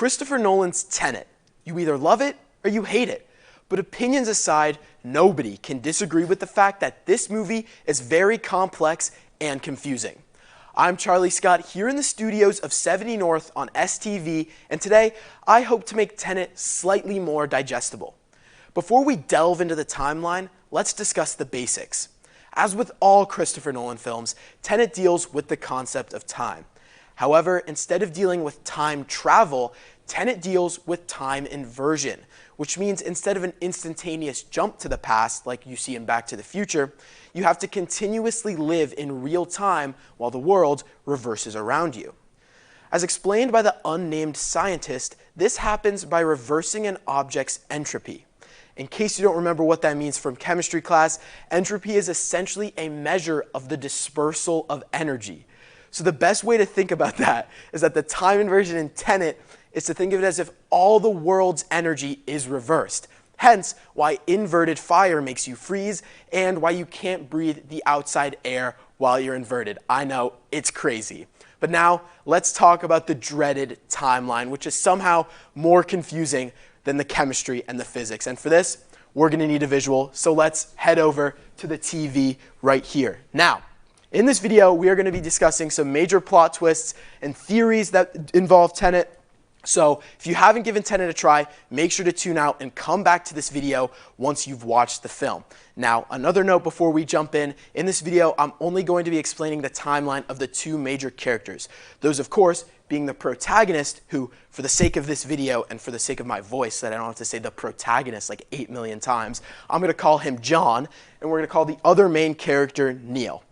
Christopher Nolan's Tenet. You either love it or you hate it. But opinions aside, nobody can disagree with the fact that this movie is very complex and confusing. I'm Charlie Scott here in the studios of 70 North on STV, and today I hope to make Tenet slightly more digestible. Before we delve into the timeline, let's discuss the basics. As with all Christopher Nolan films, Tenet deals with the concept of time. However, instead of dealing with time travel, Tenet deals with time inversion, which means instead of an instantaneous jump to the past like you see in Back to the Future, you have to continuously live in real time while the world reverses around you. As explained by the unnamed scientist, this happens by reversing an object's entropy. In case you don't remember what that means from chemistry class, entropy is essentially a measure of the dispersal of energy. So the best way to think about that is that the time inversion in Tenet is to think of it as if all the world's energy is reversed. Hence, why inverted fire makes you freeze and why you can't breathe the outside air while you're inverted. I know, it's crazy. But now, let's talk about the dreaded timeline, which is somehow more confusing than the chemistry and the physics. And for this, we're going to need a visual, so let's head over to the TV right here. Now, in this video, we are going to be discussing some major plot twists and theories that involve Tenet. So if you haven't given Tenet a try, make sure to tune out and come back to this video once you've watched the film. Now, another note before we jump in this video, I'm only going to be explaining the timeline of the two major characters. Those, of course, being the protagonist, who, for the sake of this video and for the sake of my voice, so that I don't have to say the protagonist like 8 million times, I'm going to call him John, and we're going to call the other main character Neil.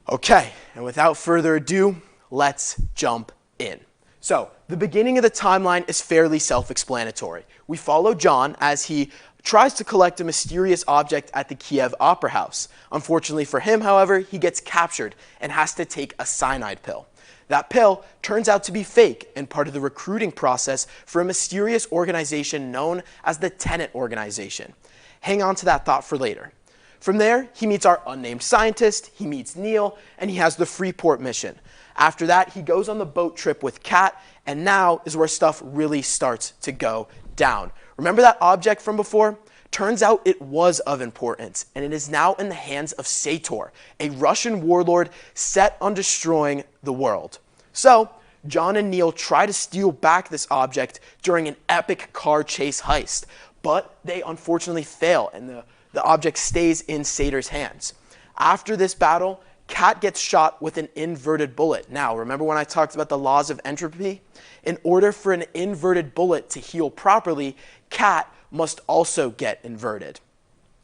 Okay, and without further ado, let's jump in. So, the beginning of the timeline is fairly self-explanatory. We follow John as he tries to collect a mysterious object at the Kiev Opera House. Unfortunately for him, however, he gets captured and has to take a cyanide pill. That pill turns out to be fake and part of the recruiting process for a mysterious organization known as the Tenet Organization. Hang on to that thought for later. From there, he meets our unnamed scientist, he meets Neil, and he has the Freeport mission. After that, he goes on the boat trip with Kat, and now is where stuff really starts to go down. Remember that object from before? Turns out it was of importance, and it is now in the hands of Sator, a Russian warlord set on destroying the world. So, John and Neil try to steal back this object during an epic car chase heist, but they unfortunately fail, and the object stays in Sator's hands. After this battle, Kat gets shot with an inverted bullet. Now, remember when I talked about the laws of entropy? In order for an inverted bullet to heal properly, Kat must also get inverted.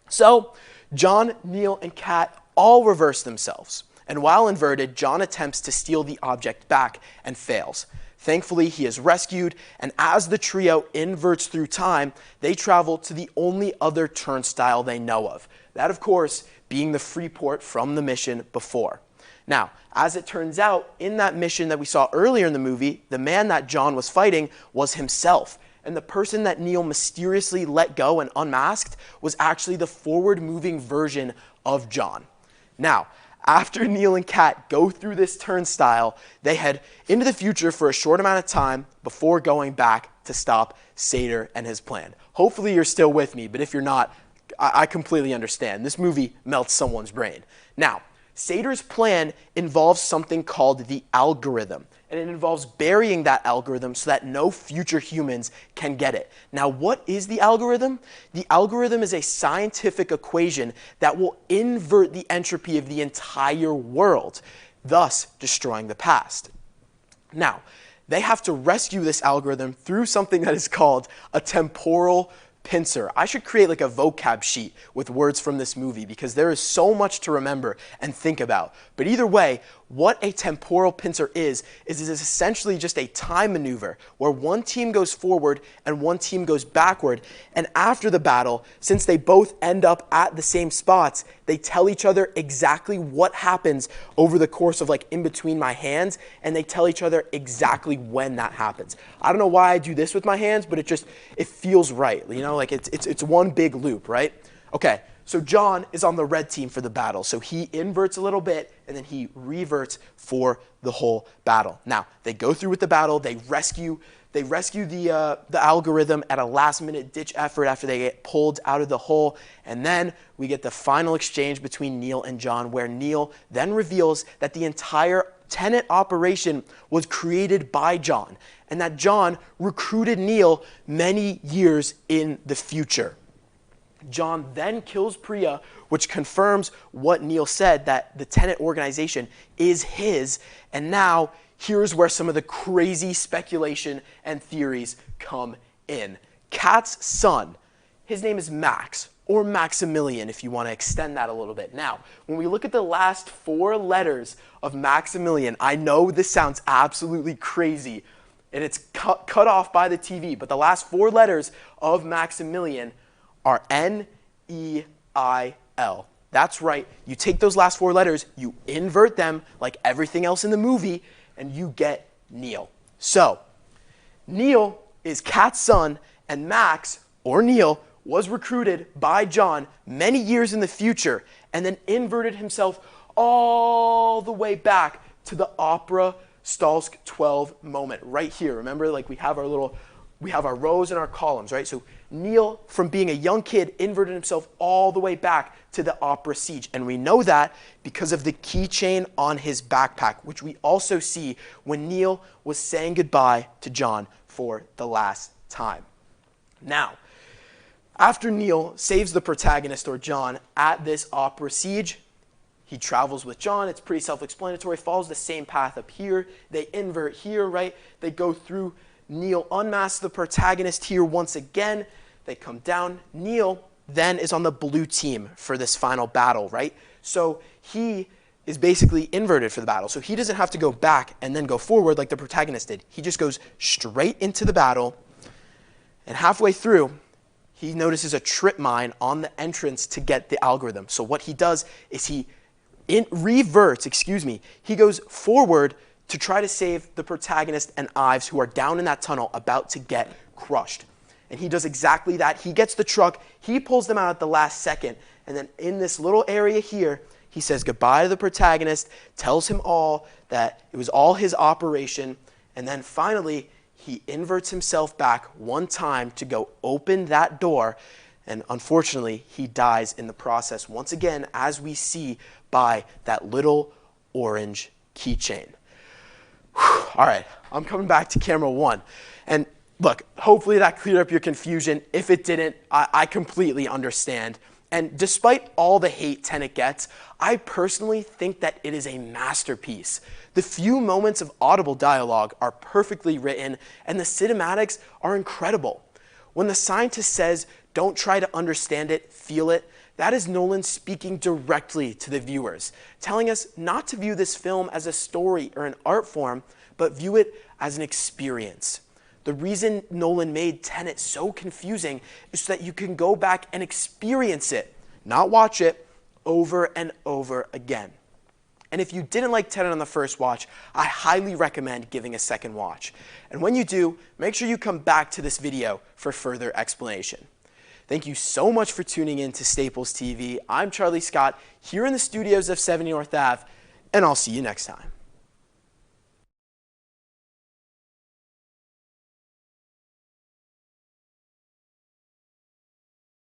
So, John, Neil, and Kat all reverse themselves. And while inverted, John attempts to steal the object back and fails. Thankfully, he is rescued, and as the trio inverts through time, they travel to the only other turnstile they know of. That, of course, being the Freeport from the mission before. Now, as it turns out, in that mission that we saw earlier in the movie, the man that John was fighting was himself. And the person that Neil mysteriously let go and unmasked was actually the forward-moving version of John. Now, after Neil and Kat go through this turnstile, they head into the future for a short amount of time before going back to stop Sator and his plan. Hopefully you're still with me, but if you're not, I completely understand. This movie melts someone's brain. Now, Sator's plan involves something called the algorithm, and it involves burying that algorithm so that no future humans can get it. Now, what is the algorithm? The algorithm is a scientific equation that will invert the entropy of the entire world, thus destroying the past. Now, they have to rescue this algorithm through something that is called a temporal pincer. I should create like a vocab sheet with words from this movie because there is so much to remember and think about. But either way, what a temporal pincer is essentially just a time maneuver where one team goes forward and one team goes backward. And after the battle, since they both end up at the same spots, they tell each other exactly what happens over the course of like in between my hands, and they tell each other exactly when that happens. I don't know why I do this with my hands, but it feels right. You know, like it's one big loop, right? Okay, so John is on the red team for the battle. So he inverts a little bit, and then he reverts for the whole battle. Now, they go through with the battle. They rescue They rescue the algorithm at a last-minute ditch effort after they get pulled out of the hole. And then we get the final exchange between Neil and John, where Neil then reveals that the entire Tenet operation was created by John, and that John recruited Neil many years in the future. John then kills Priya, which confirms what Neil said, that the Tenet organization is his. And now, here's where some of the crazy speculation and theories come in. Kat's son, his name is Max, or Maximilian if you want to extend that a little bit. Now, when we look at the last 4 letters of Maximilian, I know this sounds absolutely crazy, and it's cut off by the TV, but the last 4 letters of Maximilian are N-E-I-L. That's right. You take those last 4 letters, you invert them like everything else in the movie, and you get Neil. So, Neil is Kat's son, and Max, or Neil, was recruited by John many years in the future and then inverted himself all the way back to the opera Stalsk 12 moment right here. Remember, like we have our rows and our columns, right? So Neil, from being a young kid, inverted himself all the way back to the opera siege. And we know that because of the keychain on his backpack, which we also see when Neil was saying goodbye to John for the last time. Now, after Neil saves the protagonist, or John, at this opera siege, he travels with John. It's pretty self-explanatory, follows the same path up here. They invert here, right? They go through. Neil unmasks the protagonist here once again. They come down. Neil then is on the blue team for this final battle, right? So he is basically inverted for the battle. So he doesn't have to go back and then go forward like the protagonist did. He just goes straight into the battle, and halfway through, he notices a trip mine on the entrance to get the algorithm. So what he does is he goes forward to try to save the protagonist and Ives, who are down in that tunnel about to get crushed. And he does exactly that. He gets the truck, he pulls them out at the last second, and then in this little area here, he says goodbye to the protagonist, tells him all that it was all his operation, and then finally, he inverts himself back one time to go open that door, and unfortunately, he dies in the process once again, as we see by that little orange keychain. All right, I'm coming back to camera 1. And look, hopefully that cleared up your confusion. If it didn't, I completely understand. And despite all the hate Tenet gets, I personally think that it is a masterpiece. The few moments of audible dialogue are perfectly written, and the cinematics are incredible. When the scientist says, "Don't try to understand it, feel it," that is Nolan speaking directly to the viewers, telling us not to view this film as a story or an art form, but view it as an experience. The reason Nolan made Tenet so confusing is so that you can go back and experience it, not watch it, over and over again. And if you didn't like Tenet on the first watch, I highly recommend giving a second watch. And when you do, make sure you come back to this video for further explanation. Thank you so much for tuning in to Staples TV. I'm Charlie Scott, here in the studios of 70 North Ave, and I'll see you next time.